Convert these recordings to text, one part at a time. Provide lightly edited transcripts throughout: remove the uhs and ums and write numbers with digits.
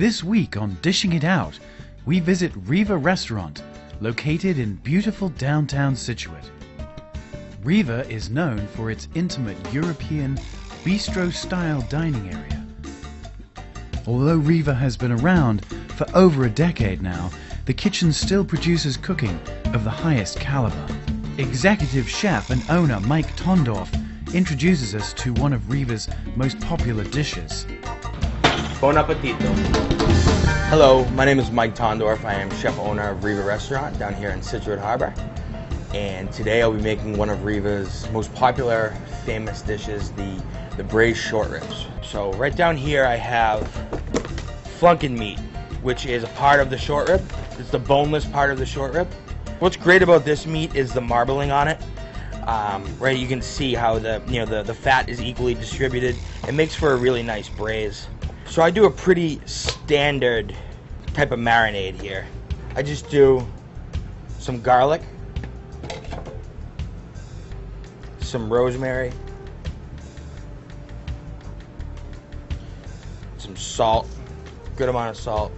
This week on Dishing It Out, we visit Riva restaurant, located in beautiful downtown Scituate. Riva is known for its intimate European bistro-style dining area. Although Riva has been around for over a decade now, the kitchen still produces cooking of the highest caliber. Executive chef and owner Mike Tondorf introduces us to one of Riva's most popular dishes. Bon appetito. Hello, my name is Mike Tondorf. I am chef owner of Riva Restaurant down here in Scituate Harbor. And today I'll be making one of Riva's most popular, famous dishes, the braised short ribs. So right down here I have flunkin meat, which is a part of the short rib. It's the boneless part of the short rib. What's great about this meat is the marbling on it. Right, you can see how the fat is equally distributed. It makes for a really nice braise. So I do a pretty standard type of marinade here. I just do some garlic, some rosemary, some salt, good amount of salt,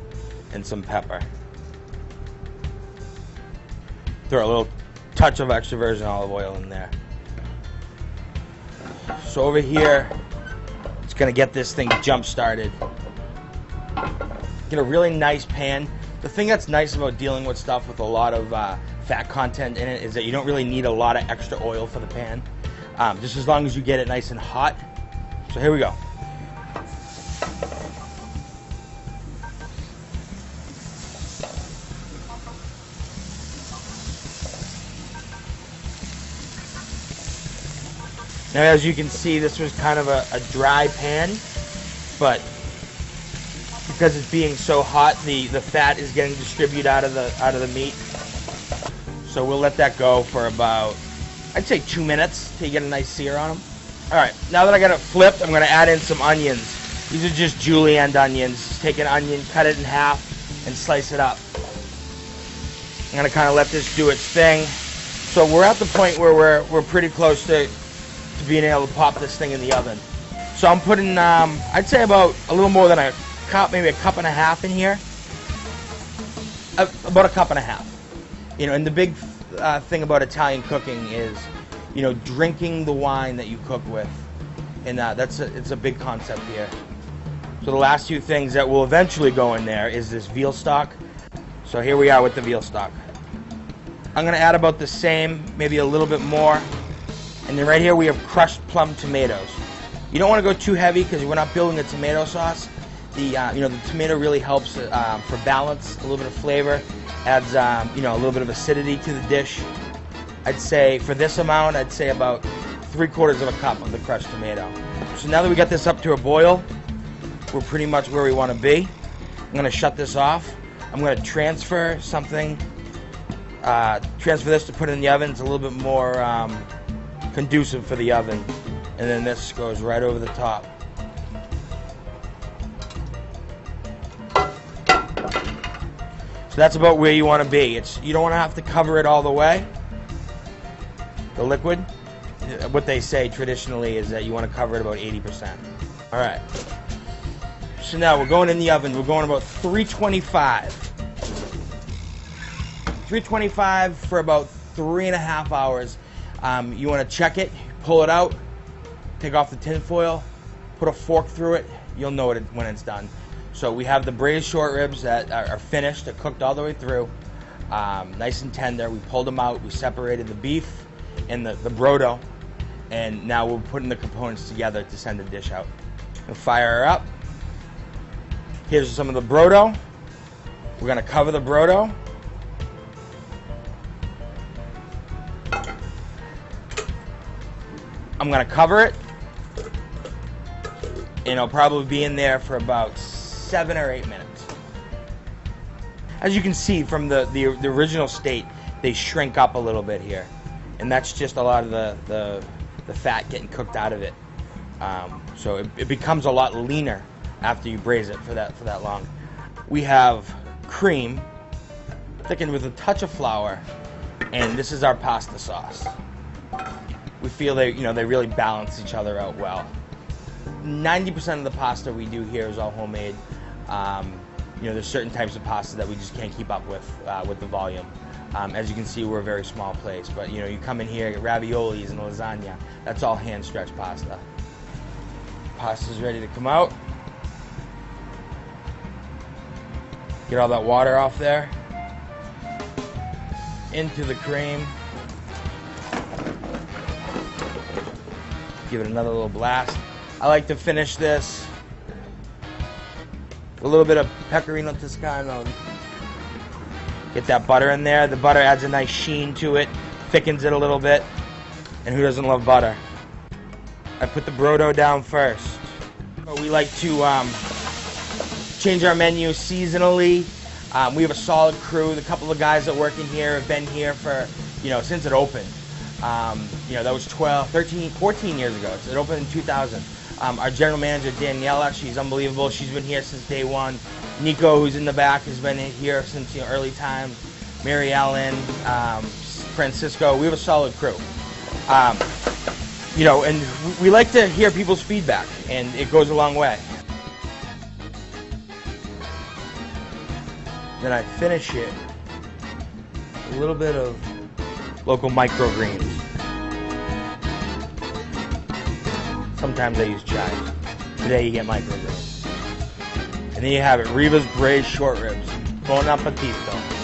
and some pepper. Throw a little touch of extra virgin olive oil in there. So over here, it's gonna get this thing jump started. Get a really nice pan. The thing that's nice about dealing with stuff with a lot of fat content in it is that you don't really need a lot of extra oil for the pan. Just as long as you get it nice and hot. So here we go. Now, as you can see, this was kind of a dry pan, but because it's being so hot, the fat is getting distributed out of the meat. So we'll let that go for about, I'd say 2 minutes till you get a nice sear on them. All right, now that I got it flipped, I'm gonna add in some onions. These are just julienne onions. Just take an onion, cut it in half, and slice it up. I'm gonna kind of let this do its thing. So we're at the point where we're pretty close to being able to pop this thing in the oven. So I'm putting, I'd say about a little more than a cup, maybe a cup and a half in here. About a cup and a half. You know, and the big thing about Italian cooking is, you know, drinking the wine that you cook with. And it's a big concept here. So the last few things that will eventually go in there is this veal stock. So here we are with the veal stock. I'm gonna add about the same, maybe a little bit more. And then right here we have crushed plum tomatoes. You don't want to go too heavy because we're not building a tomato sauce. The tomato really helps for balance, a little bit of flavor, adds a little bit of acidity to the dish. I'd say for this amount, I'd say about 3/4 of a cup of the crushed tomato. So now that we got this up to a boil, we're pretty much where we want to be. I'm going to shut this off. I'm going to transfer this to put it in the oven. It's a little bit more conducive for the oven, and then this goes right over the top. So that's about where you want to be. You don't want to have to cover it all the way. The liquid, what they say traditionally is that you want to cover it about 80%. All right. So now we're going in the oven. We're going about 325. 325 for about 3.5 hours. You want to check it, pull it out, take off the tin foil, put a fork through it. You'll know it when it's done. So we have the braised short ribs that are finished, they're cooked all the way through, nice and tender. We pulled them out, we separated the beef and the brodo, and now we're putting the components together to send the dish out. We'll fire her up. Here's some of the brodo. We're going to cover the brodo. I'm going to cover it, and it'll probably be in there for about 7 or 8 minutes. As you can see from the original state, they shrink up a little bit here, and that's just a lot of the fat getting cooked out of it. So it becomes a lot leaner after you braise it for that long. We have cream thickened with a touch of flour, and this is our pasta sauce. We feel they really balance each other out well. 90% of the pasta we do here is all homemade. there's certain types of pasta that we just can't keep up with the volume. As you can see, we're a very small place, but you come in here, get raviolis and lasagna. That's all hand-stretched pasta. Pasta's ready to come out. Get all that water off there. Into the cream. Give it another little blast. I like to finish this with a little bit of pecorino toscano. Get that butter in there. The butter adds a nice sheen to it, thickens it a little bit. And who doesn't love butter? I put the brodo down first. We like to change our menu seasonally. We have a solid crew. The couple of guys that work in here have been here for, since it opened. That was 14 years ago. It opened in 2000. Our general manager, Daniela, she's unbelievable. She's been here since day one. Nico, who's in the back, has been here since early times. Mary Ellen, Francisco. We have a solid crew. And we like to hear people's feedback, and it goes a long way. Then I finish it with a little bit of local microgreens. Sometimes I use chives. Today you get microgreens. And then you have it, Riva's braised short ribs. Bon appetito.